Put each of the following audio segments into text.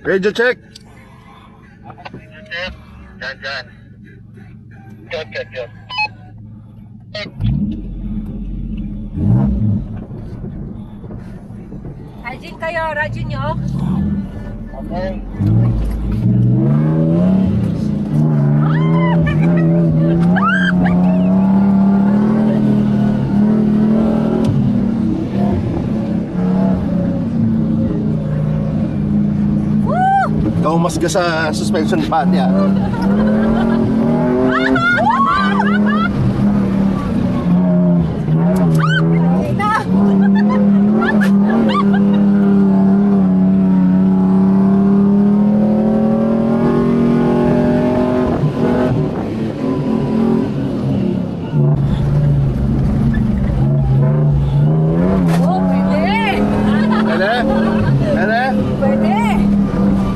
Radio check. Check. Dyan. Check. Rajin kayo, Rajin nyo. Okay. Ikaw umasga sa suspension pad ya.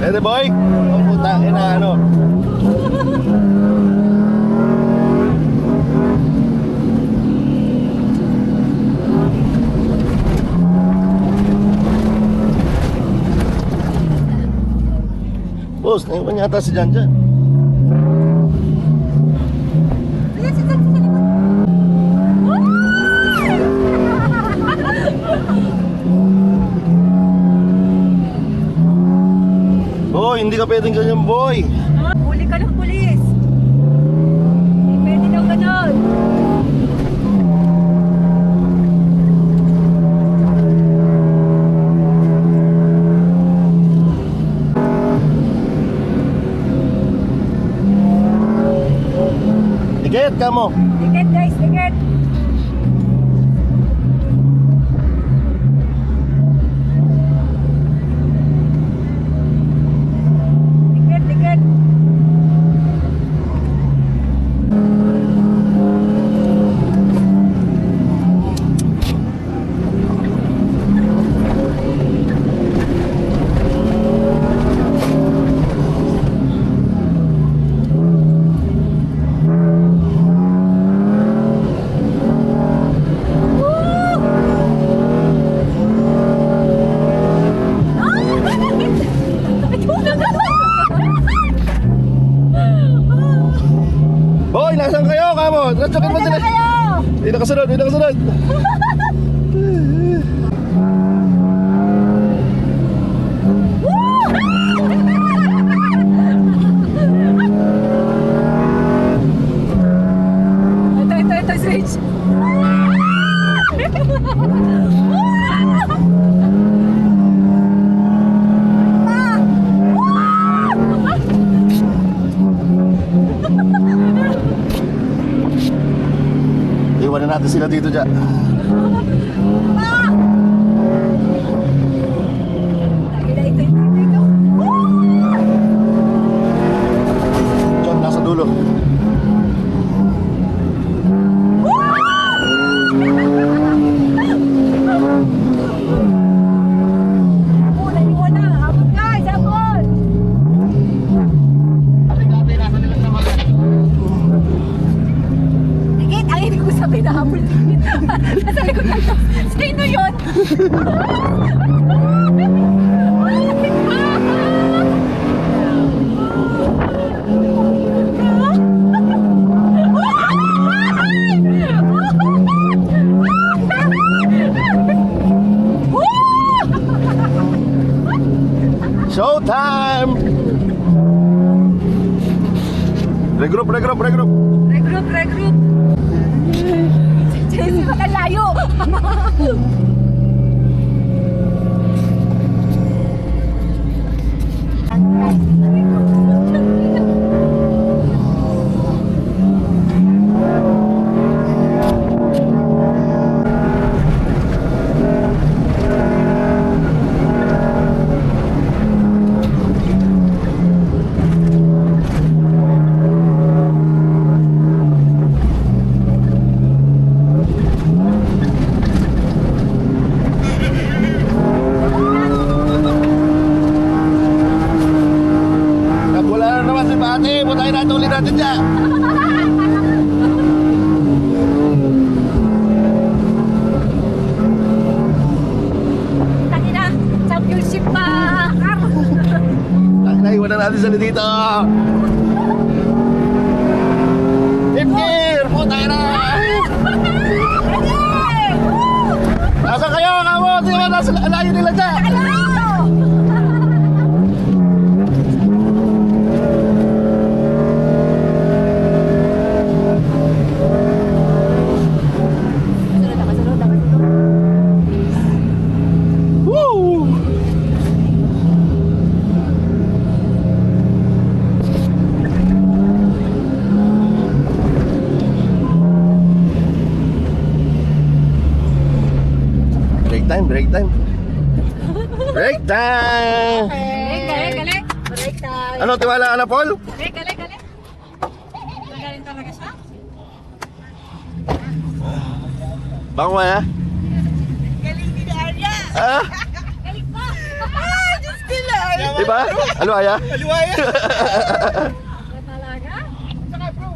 Pwede boy? Oh puta, ina ano. Boss, naiwan yata si Jan dyan. Ayan, si Jan sa likod. Boy, hindi ka pwedeng ganyan boy. Huli ka ng pulis. Hindi pwede daw ganon. Tiket ka mo. Ticket guys, ticket. Ticket. Boy, nasan kayo kamo? Ratsakin mo sila. Kayo! Hindi nakasunod. Ito, switch. Iwanan natin sila dito dyan. Ito. John, nasa dulo. Naiwan na. Habol guys, habol. Tikit, ang ibig ko sabihin na habol. Sabi ko na, sino yun? Showtime! Regroup. Regroup. Jesse, makalayo. natin dyan. Tangina, championship pa. Iwan na natin sila dito. Lift gear! Puta na! Nasaan kayo? Kamo! Di ba nasa layo nila dyan? Woo! Break time, break time. Break time! Galing. Break time. Ano, tiwala ka na, Paul? Galing. Magaling talaga siya. Baka mo ya? Galing din ni Arya. Ah? Galing pa. Diyos ko lang. Diba? Ano, Aya? Aliwaya. Talaga? Saka bro,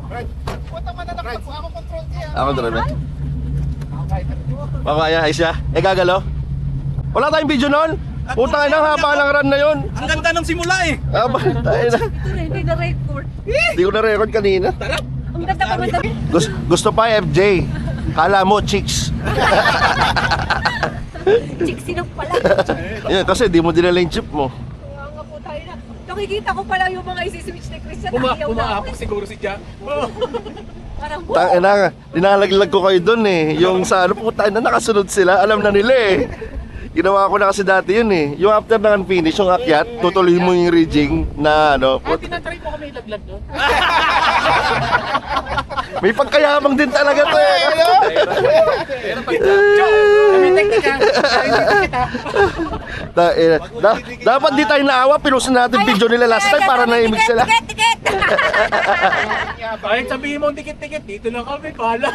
puta mananakot po ako control siya. Ako driver. Baka Aya, ay siya. Eh, gagalo? Wala tayong video nun? Putang ina, haba ng run na yun. Ang ganda ng simula eh. Aba, tayo na. Ito rin, hindi na-record. Hindi ko na-record kanina. Ang ganda pa man sabi. Gusto pa, FJ. Kala mo, chicks. Chiksinong pala. Yan, kasi di mo dinala yung chip mo. Kaya nga po tayo na. Nakikita ko pala yung mga isi-switch ni Christian. Ayaw na ako. siguro si Jack. Parang Tangin na, dinalaglag ko kayo dun eh. Yung sa ano, puta na nakasunod sila. Alam na nila eh. Ginawa ko na kasi dati yun eh. Yung after na finish, yung akyat, tutuloy mo yung rigging na ano. Tinatry mo kami ilaglag doon. May pagkayamang din talaga to eh. Ano? Pero pag kami teknika. Dapat di tayo naawa, pinusin natin video nila last time para naimig sila. Tikit! Kahit sabihin mo tikit-tikit, dito lang kami, bahala.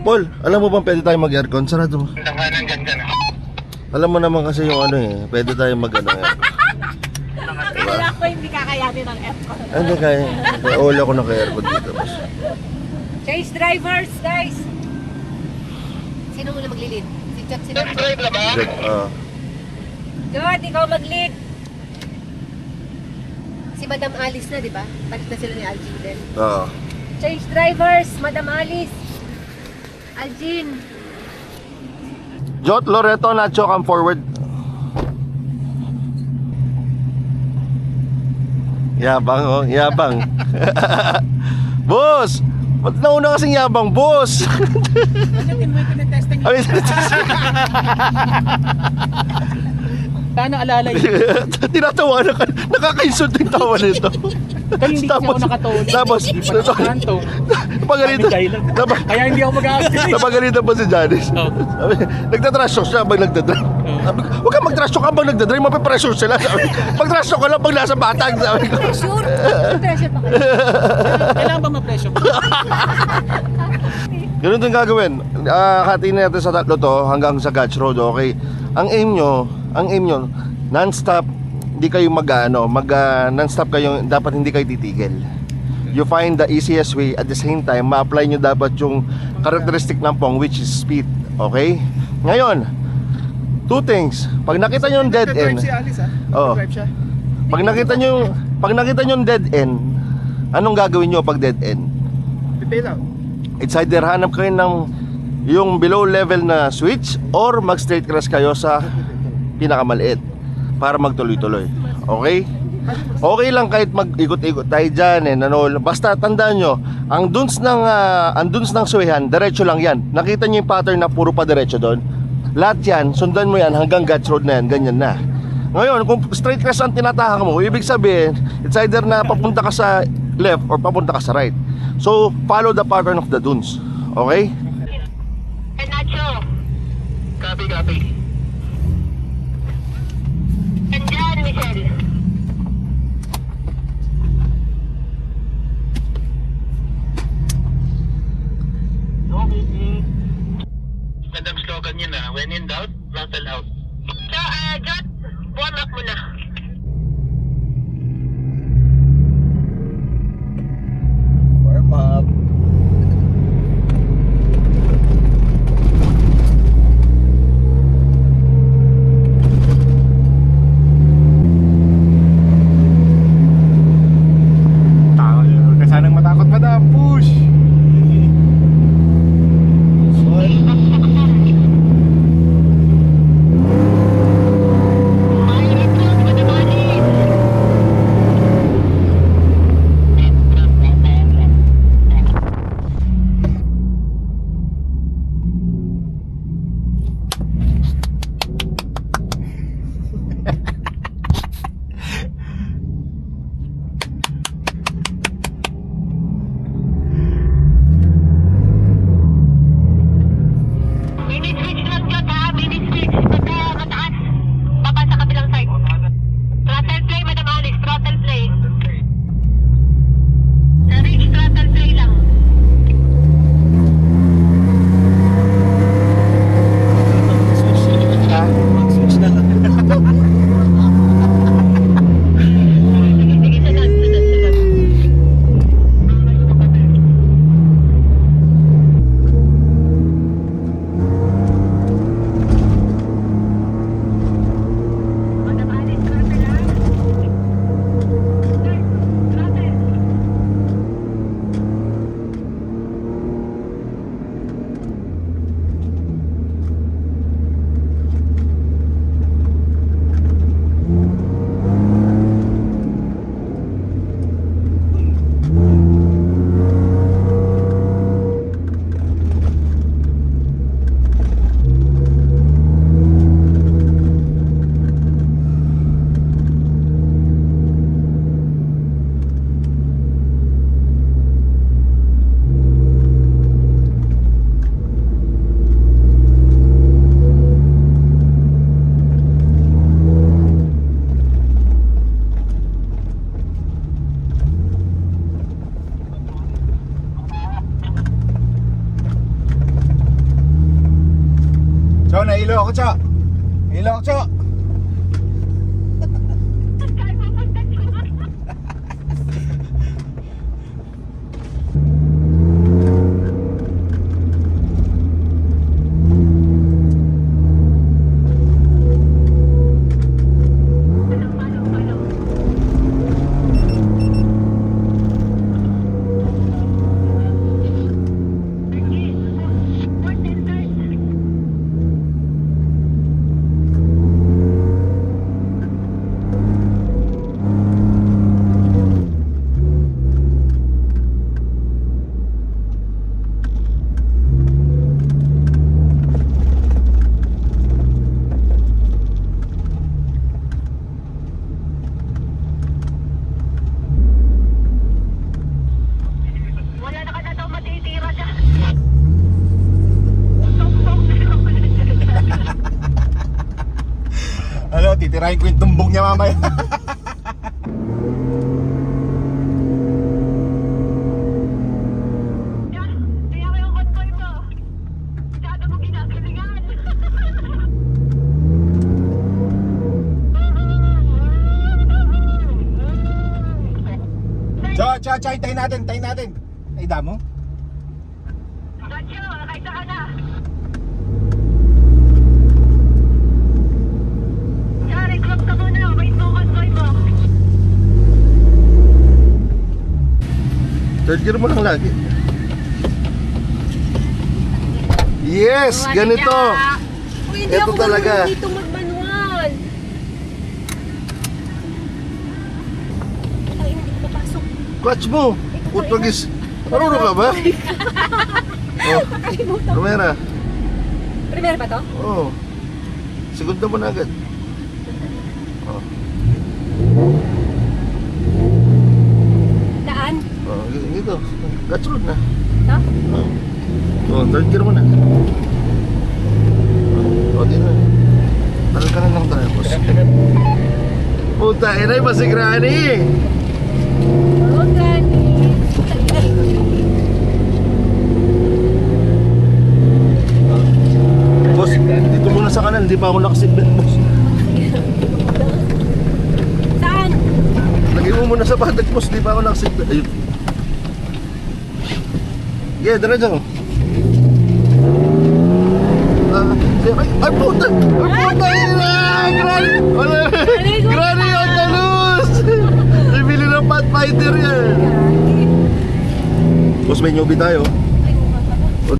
Paul, alam mo bang pwede tayo mag-aircon? Sarado mo. Tanganan ganda na. Alam mo naman kasi yung ano eh, pwede tayo mag-ano eh. Akala ko hindi kakayanin ng aircon. Hindi kaya. All ako naka-aircon dito. Boss. Change drivers, guys! Sino muna maglilid? Si Chot, sino? Drive na ba? Check, Chot, ikaw mag-lead! Si Madam Alice na, di ba? Balik na sila ni Algin din. Oo. Change drivers, Madam Alice! Algin! Jot, Loreto, Nacho, come forward. Yabang, oh, yabang. Boss! Ba't nauna kasing yabang, boss? Ay, Paano alala yun? tinatawa na ka. Nakaka-insult yung tawa nito. Kaya hindi kasi ako nakatulog. Tapos, Kanto. napagalitan. Kaya hindi ako mag-aasal. Napagalitan pa si Janice. Oh. Sabi, nagtatrash talk siya habang nagdadrive. Sabi ko, huwag kang mag-trash talk habang nagdadrive, mapipressure sila. Sabi, mag-trash talk ka lang pag nasa batang. Sabi ko. Pressure! Pressure pa kayo. Kailangan ba ma-pressure? Ganun din gagawin. Hatiin natin sa tatlo to hanggang sa Gotch Road, okay? Ang aim nyo, non-stop, hindi kayo non-stop kayo, dapat hindi kayo titigil. You find the easiest way, at the same time, ma-apply nyo dapat yung characteristic ng Pong, which is speed, okay? Ngayon, two things. Pag nakita nyo yung dead end, Si Alice Oo. Drive siya. pag nakita nyo yung dead end, anong gagawin nyo pag dead end? Pipil out. It's either hanap kayo ng yung below level na switch or mag straight cross kayo sa pinakamaliit para magtuloy-tuloy. Okay? Okay lang kahit mag-ikot-ikot tayo dyan and ano. Basta tandaan nyo, ang dunes ng suwehan, diretso lang yan. Nakita nyo yung pattern na puro pa diretso doon. Lahat yan, sundan mo yan hanggang Gotch Road na yan, ganyan na. Ngayon, kung straight cross ang tinatahak mo, ibig sabihin, it's either na papunta ka sa left or papunta ka sa right. So, follow the pattern of the dunes. Okay? Nacho, Copy. andyan, Michelle. Madam slogan niya na, when in doubt, rattle out. So, Jot, warm up muna. Warm up. Huwag ka sanang matakot, madam. Push! Mainit lang, madam Ilokso! Wala na ka na daw matitira dyan. Ano, titirahin ko yung tumbong niya mamaya. Yan, kaya ko yung convoy mo. Masyado mo ginagalingan. Cho, tayo natin. Ay, damo. Nacho, nakaisa ka na. Sorry, clock ka muna. Wait mo convoy mo. Third gear mo lang lagi. Yes, ganito. Uy, hindi Ito ako talaga. marunong dito mag-manual. Ay, hindi ko mapasok. Clutch mo. Putpagis. Marunong ka ba? Oh, Nakalimutan. kamera. Primera ba to? Oh. Segunda mo na agad. Oh. Daan? Oh, gitu. Clutch road na. To? Oh, third gear mo na. Oh, di na. Tagal ka na lang tayo, boss. Puta, inay pa si Granny. Oo, Granny. Boss, dito muna sa kanan, hindi pa ako nakaseatbelt, boss. Saan? Lagay mo muna sa badag, boss, hindi pa ako nakaseatbelt. Ayun. Yeah, diretso. Ay, puta! Ay, puta! Granny! Granny, ang talus! Bibili ng Pathfinder yan. Boss, may newbie tayo.